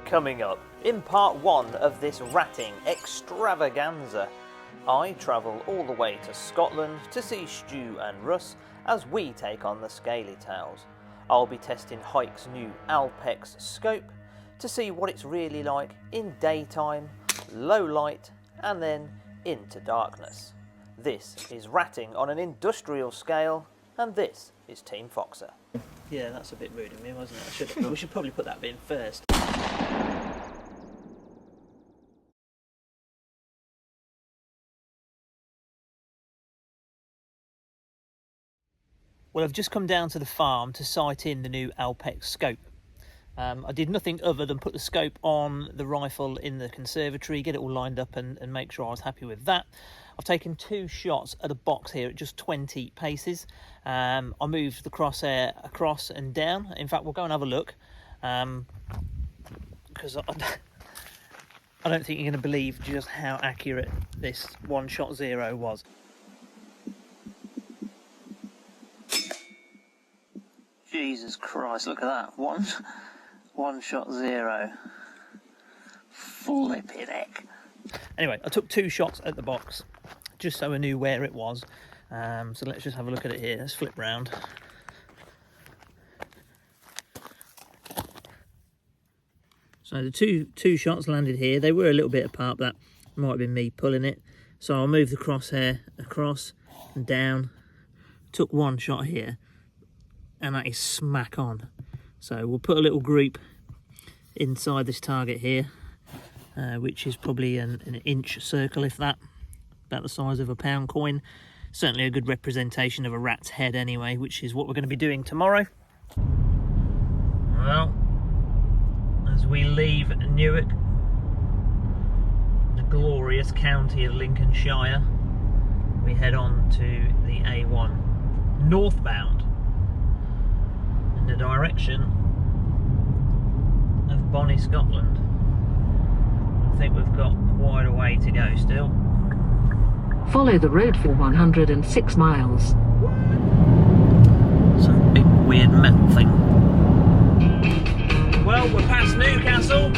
Coming up, in part 1 of this ratting extravaganza, I travel all the way to Scotland to see Stu and Russ as we take on the Scaly Tails. I'll be testing HIK's new Alpex scope to see what it's really like in daytime, low light and then into darkness. This is ratting on an industrial scale, and this is Team Foxer. Yeah, that's a bit rude of me, wasn't it? We should probably put that bit in first. Well, I've just come down to the farm to sight in the new Alpex scope. I did nothing other than put the scope on the rifle in the conservatory, get it all lined up and make sure I was happy with that. I've taken 2 shots at a box here at just 20 paces. I moved the crosshair across and down. In fact, we'll go and have a look, because I don't think you're going to believe just how accurate this 1-shot-0 was. Jesus Christ, look at that. 1-shot-0. Flipping heck. Anyway, I took 2 shots at the box just so I knew where it was. So let's just have a look at it here. Let's flip round. So the two shots landed here. They were a little bit apart, but that might have been me pulling it. So I'll move the crosshair across and down. Took 1 shot here, and that is smack on. So we'll put a little group inside this target here, which is probably an inch circle, if that, about the size of a pound coin. Certainly a good representation of a rat's head anyway, which is what we're going to be doing tomorrow. Well, as we leave Newark, the glorious county of Lincolnshire, we head on to the A1 northbound in the direction of Bonnie, Scotland. I think we've got quite a way to go still. Follow the road for 106 miles. Some big weird metal thing. Well, we're past Newcastle.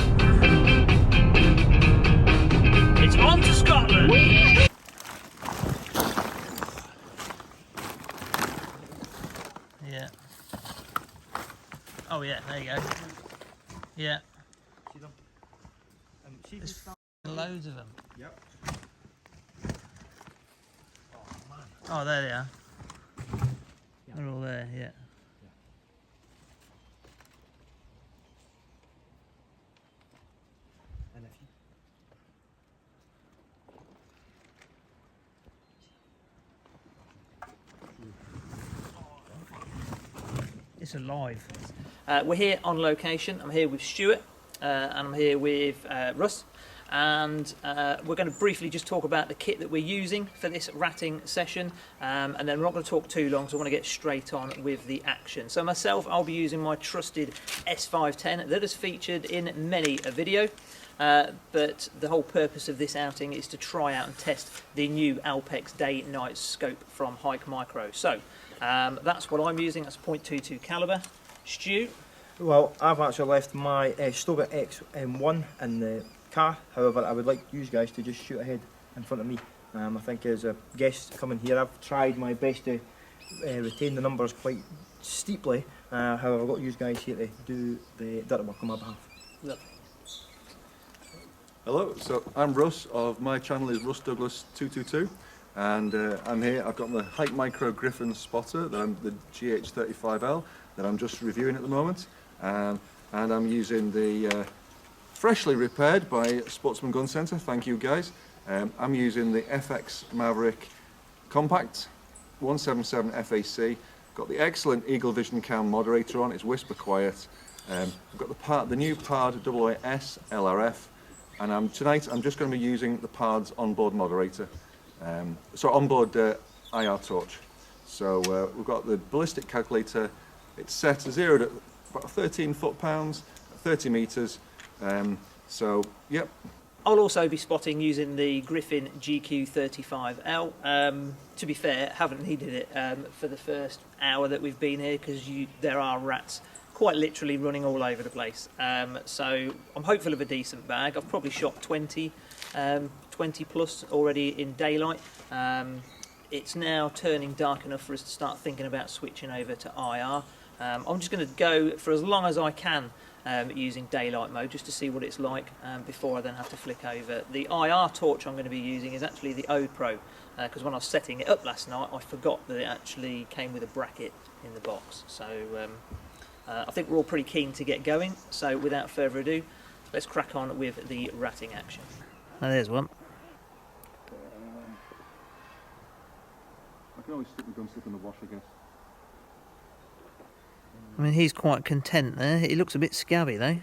It's on to Scotland. Yeah. Oh yeah, there you go. Yeah. There's loads of them. Yep. Oh, there they are. They're all there, yeah. It's alive. We're here on location. I'm here with Stuart and I'm here with Russ, and we're going to briefly just talk about the kit that we're using for this ratting session, and then we're not going to talk too long, so I want to get straight on with the action. So myself, I'll be using my trusted S510 that is featured in many a video, but the whole purpose of this outing is to try out and test the new Alpex day-night scope from HIKMICRO. So that's what I'm using. That's .22 caliber. Stu? Well, I've actually left my Stuart XM1 in the car. However, I would like you guys to just shoot ahead in front of me. I think as a guest coming here, I've tried my best to retain the numbers quite steeply. However, I've got you guys here to do the dirty work on my behalf. Look. Hello, so I'm Russ. My channel is Russ Douglas 222, and I'm here. I've got the HIKMICRO Griffin spotter, the GH35L that I'm just reviewing at the moment, and I'm using the freshly repaired by Sportsman Gun Centre. Thank you guys. I'm using the FX Maverick Compact 177 FAC. Got the excellent Eagle Vision Cam moderator on. It's whisper quiet. I've got the new PARD AAS LRF. And tonight I'm just going to be using the PARD's onboard moderator, onboard IR torch. So we've got the ballistic calculator. It's set to 0 to about 13 foot-pounds, 30 metres. So, yep. I'll also be spotting using the Griffin GQ35L. To be fair, haven't needed it for the first hour that we've been here, because there are rats quite literally running all over the place. So I'm hopeful of a decent bag. I've probably shot 20 plus already in daylight. It's now turning dark enough for us to start thinking about switching over to IR. I'm just going to go for as long as I can using daylight mode just to see what it's like before I then have to flick over. The IR torch I'm going to be using is actually the Ode Pro, because when I was setting it up last night I forgot that it actually came with a bracket in the box. So I think we're all pretty keen to get going, so without further ado, let's crack on with the ratting action. Oh, there's one. I can always stick the gun slip in the wash, I guess. I mean, he's quite content there. He looks a bit scabby though.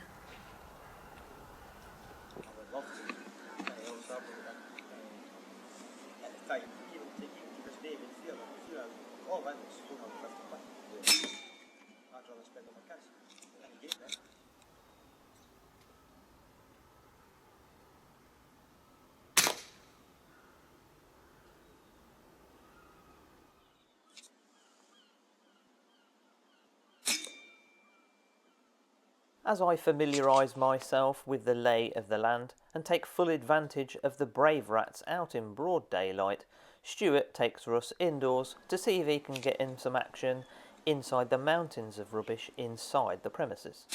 As I familiarise myself with the lay of the land and take full advantage of the brave rats out in broad daylight, Stuart takes Russ indoors to see if he can get in some action inside the mountains of rubbish inside the premises.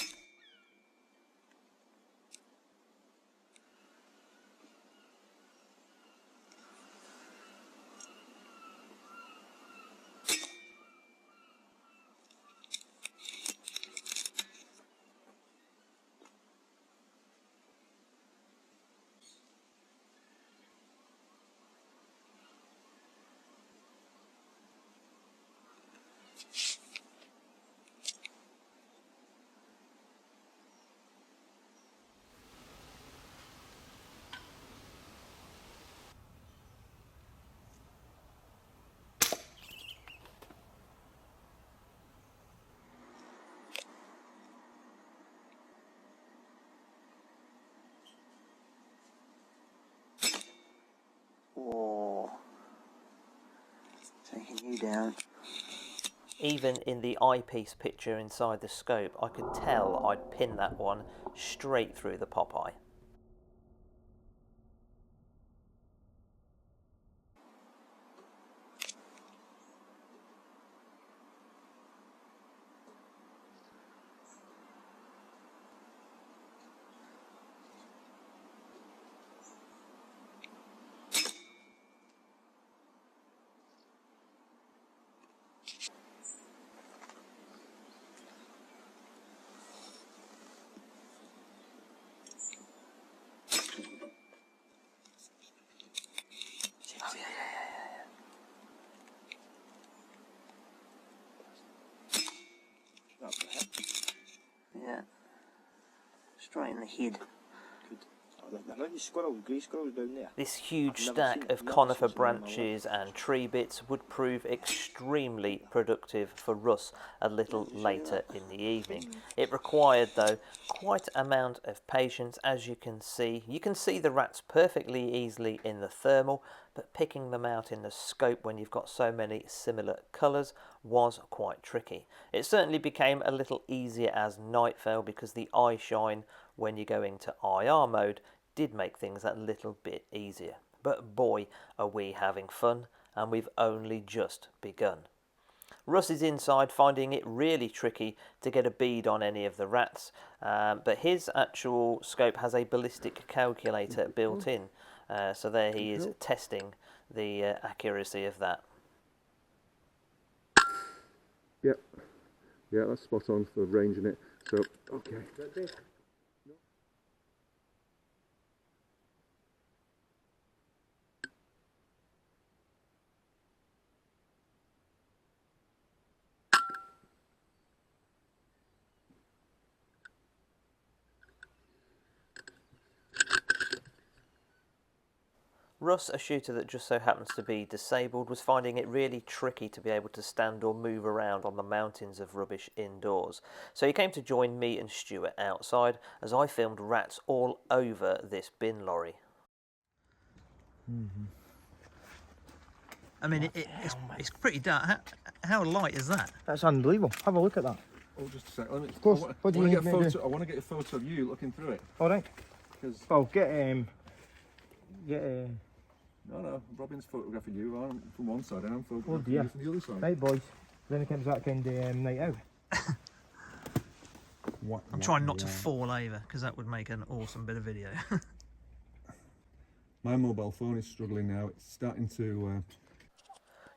Oh, taking you down. Even in the eyepiece picture inside the scope, I could tell I'd pinned that one straight through the pop eye. Yeah. Straight in the head. Grey squirrels down there. This huge I've never stack seen- of never conifer seen some in my branches and tree bits would prove extremely productive for Russ a little later in the evening. It required, though, quite an amount of patience, as you can see. You can see the rats perfectly easily in the thermal, but picking them out in the scope when you've got so many similar colours was quite tricky. It certainly became a little easier as night fell because the eye shine when you go into IR mode did make things a little bit easier. But boy, are we having fun, and we've only just begun. Russ is inside finding it really tricky to get a bead on any of the rats, but his actual scope has a ballistic calculator built in, so there he is testing the accuracy of that. Yep. Yeah, that's spot on for ranging it. So, okay. Russ, a shooter that just so happens to be disabled, was finding it really tricky to be able to stand or move around on the mountains of rubbish indoors. So he came to join me and Stuart outside as I filmed rats all over this bin lorry. I mean, it's pretty dark. How light is that? That's unbelievable. Have a look at that. Oh, just a sec. Let me, Of course. I What do want you to get need a me to photo. I want to get a photo of you looking through it. All right. Because Well, get no, Robin's photographing you. I'm from one side, and I'm oh photographing dear. you from the other side. Right, boys. Then it comes that kind of night out. I'm trying not to fall over because that would make an awesome bit of video. My mobile phone is struggling now. It's starting to.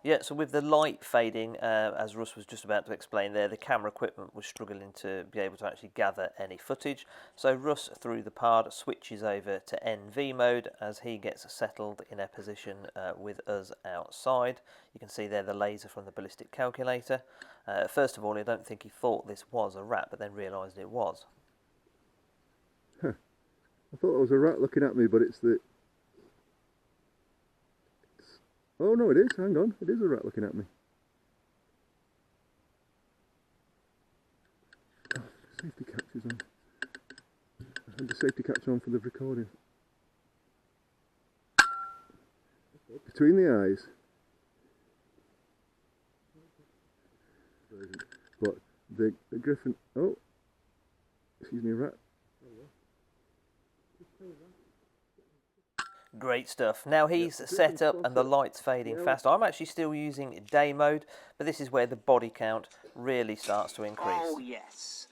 Yeah, so with the light fading, as Russ was just about to explain there, the camera equipment was struggling to be able to actually gather any footage. So Russ, through the PARD, switches over to NV mode as he gets settled in a position with us outside. You can see there the laser from the ballistic calculator. First of all, I don't think he thought this was a rat, but then realised it was. I thought it was a rat looking at me, but it's the. Oh no, it is. Hang on, it is a rat looking at me. Oh, safety capture's on. I had the safety capture on for the recording. Between the eyes. But the griffin. Oh, excuse me, rat. Great stuff. Now he's set up and the light's fading fast. I'm actually still using day mode, but this is where the body count really starts to increase. Oh yes.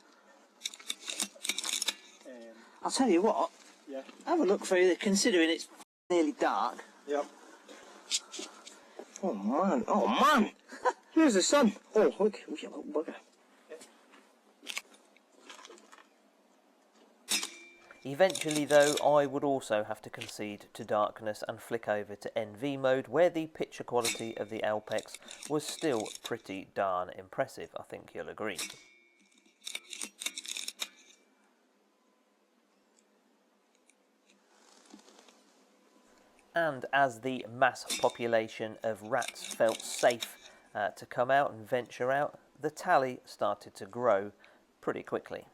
I'll tell you what. Yeah. Have a look through. Considering it's nearly dark. Yep. Oh man. Oh man. Here's the sun. Oh look. Oh, you little bugger. Eventually though, I would also have to concede to darkness and flick over to NV mode, where the picture quality of the Alpex was still pretty darn impressive, I think you'll agree. And as the mass population of rats felt safe to come out and venture out, the tally started to grow pretty quickly.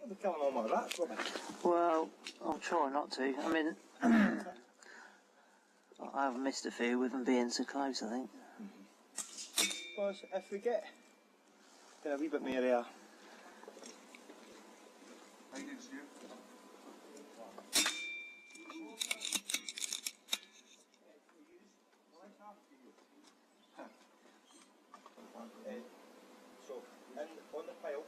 Be killing all my rats, Robin. Well, I'll try not to. I mean, I've missed a few with them being so close, I think. Because if we get a wee bit more so on the pile.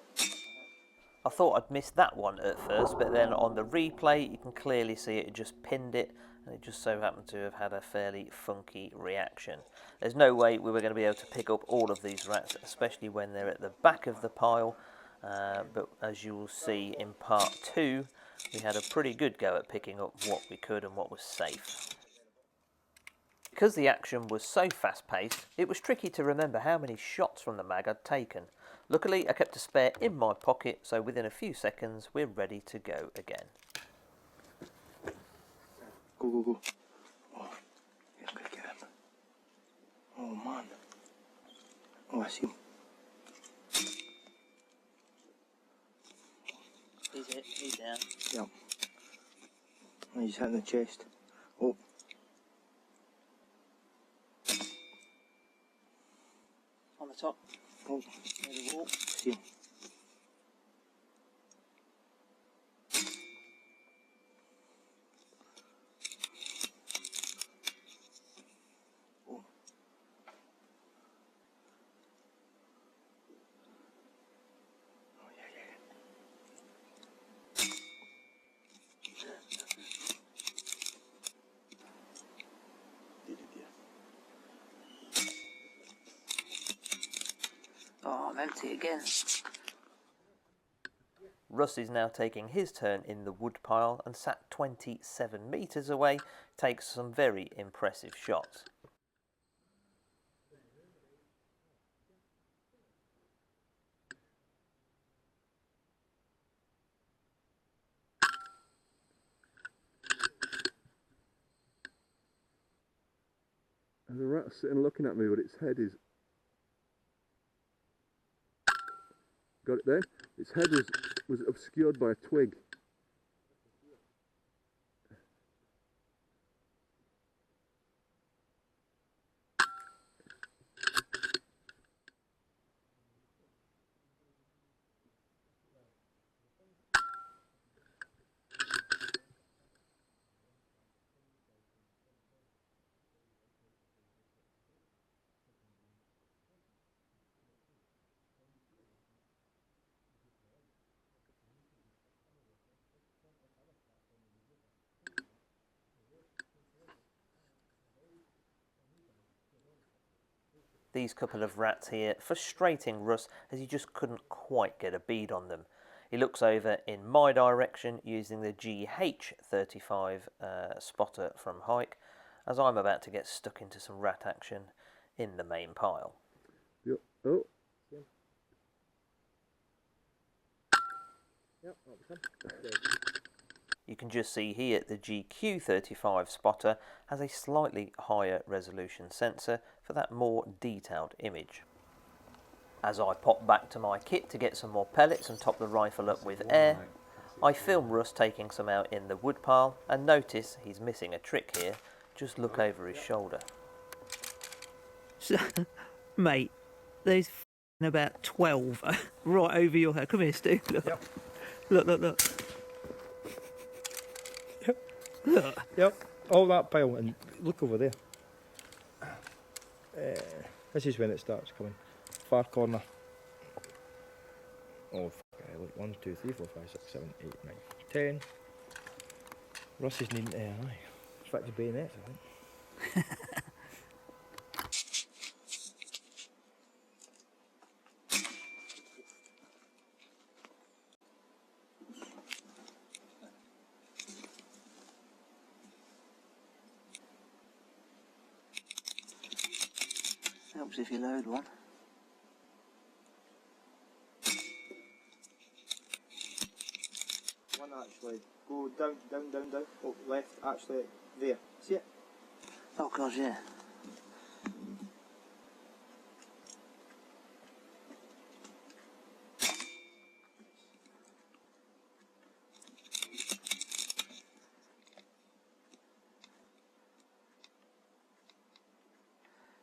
I thought I'd missed that one at first, but then on the replay you can clearly see it just pinned it, and it just so happened to have had a fairly funky reaction. There's no way we were going to be able to pick up all of these rats, especially when they're at the back of the pile, but as you will see in part 2, we had a pretty good go at picking up what we could and what was safe. Because the action was so fast-paced, it was tricky to remember how many shots from the mag I'd taken. Luckily, I kept a spare in my pocket, so within a few seconds, we're ready to go again. Go, go, go. Oh, yeah, good get him. Oh, man. Oh, I see him. He's down. Yeah. He's hitting the chest. Oh. On the top. Oh. Near the wall. See him. Oh. Oh, yeah, yeah. Oh, I'm empty again. Russ is now taking his turn in the wood pile and sat 27 metres away, takes some very impressive shots. There's a rat sitting looking at me, but its head is... Got it there? Its head was obscured by a twig. These couple of rats here frustrating Russ as he just couldn't quite get a bead on them. He looks over in my direction using the GH35 spotter from Hike as I'm about to get stuck into some rat action in the main pile. Yep. Oh. Yep, You can just see here the GQ35 spotter has a slightly higher resolution sensor for that more detailed image. As I pop back to my kit to get some more pellets and top the rifle up with air, I film Russ taking some out in the wood pile and notice he's missing a trick here. Just look over his shoulder. So, mate, there's about 12 right over your head. Come here, Stu. Look. Yep. Look. Look. Yep, all that pile, and look over there. This is when it starts coming. Far corner. Oh, look, 1, 2, 3, 4, 5, 6, 7, 8, 9, 10. Russ is needing aye. Fix the bayonets, I think. Helps if you load one. One actually, go down. Oh, left, actually, there. See it? Oh gosh, yeah.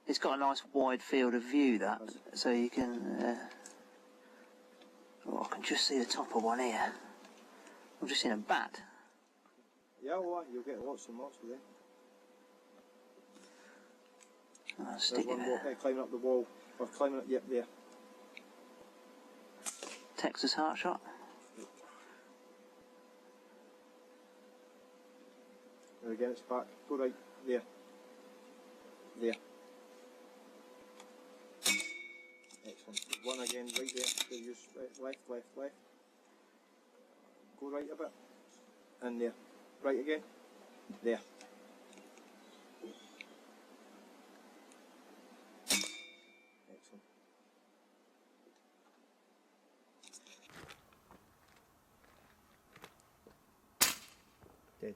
It's got a nice wide field of view, that, so you can... oh, I can just see the top of one here. I'm just seeing a bat. Yeah, well, you'll get lots and lots of them. I'll There's stick it one there. climbing up the wall, or climbing up, yep, there. Texas heart shot. There again, it's back. Go right, there. There. Excellent. One again, right there. So use left. Go right a bit. And there. Right again. There. Excellent. Dead.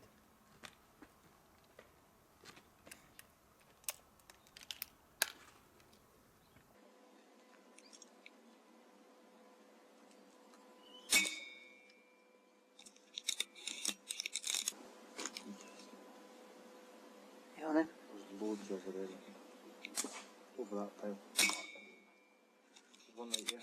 You on him? There's loads over there. Over that pile. One right there.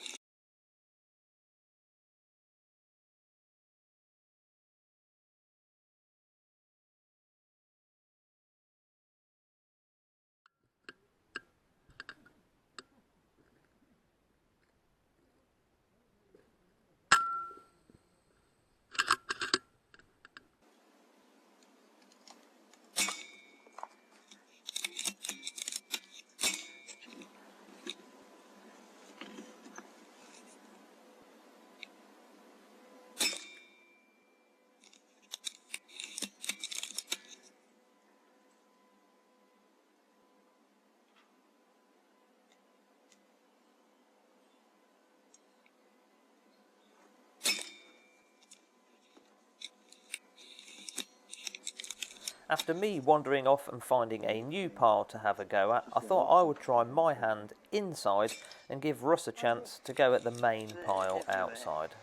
After me wandering off and finding a new pile to have a go at, I thought I would try my hand inside and give Russ a chance to go at the main pile outside.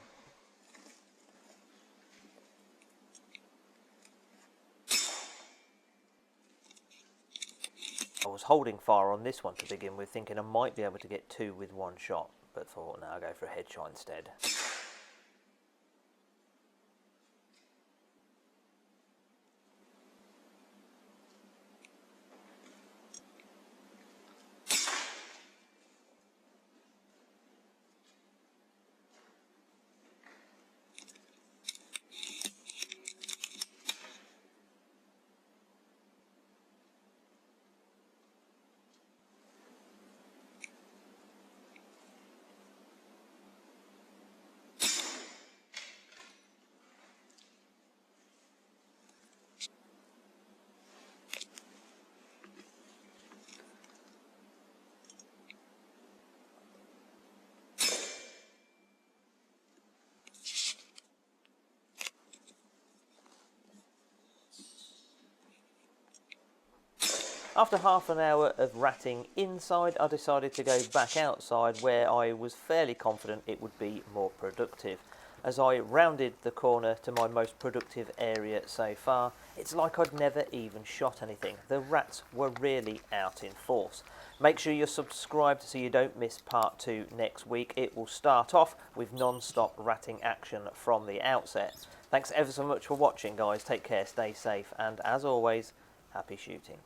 I was holding fire on this one to begin with, thinking I might be able to get 2 with 1 shot, but thought, no, I'll go for a headshot instead. After half an hour of ratting inside, I decided to go back outside where I was fairly confident it would be more productive. As I rounded the corner to my most productive area so far, it's like I'd never even shot anything. The rats were really out in force. Make sure you're subscribed so you don't miss part 2 next week. It will start off with non-stop ratting action from the outset. Thanks ever so much for watching, guys. Take care, stay safe, and as always, happy shooting.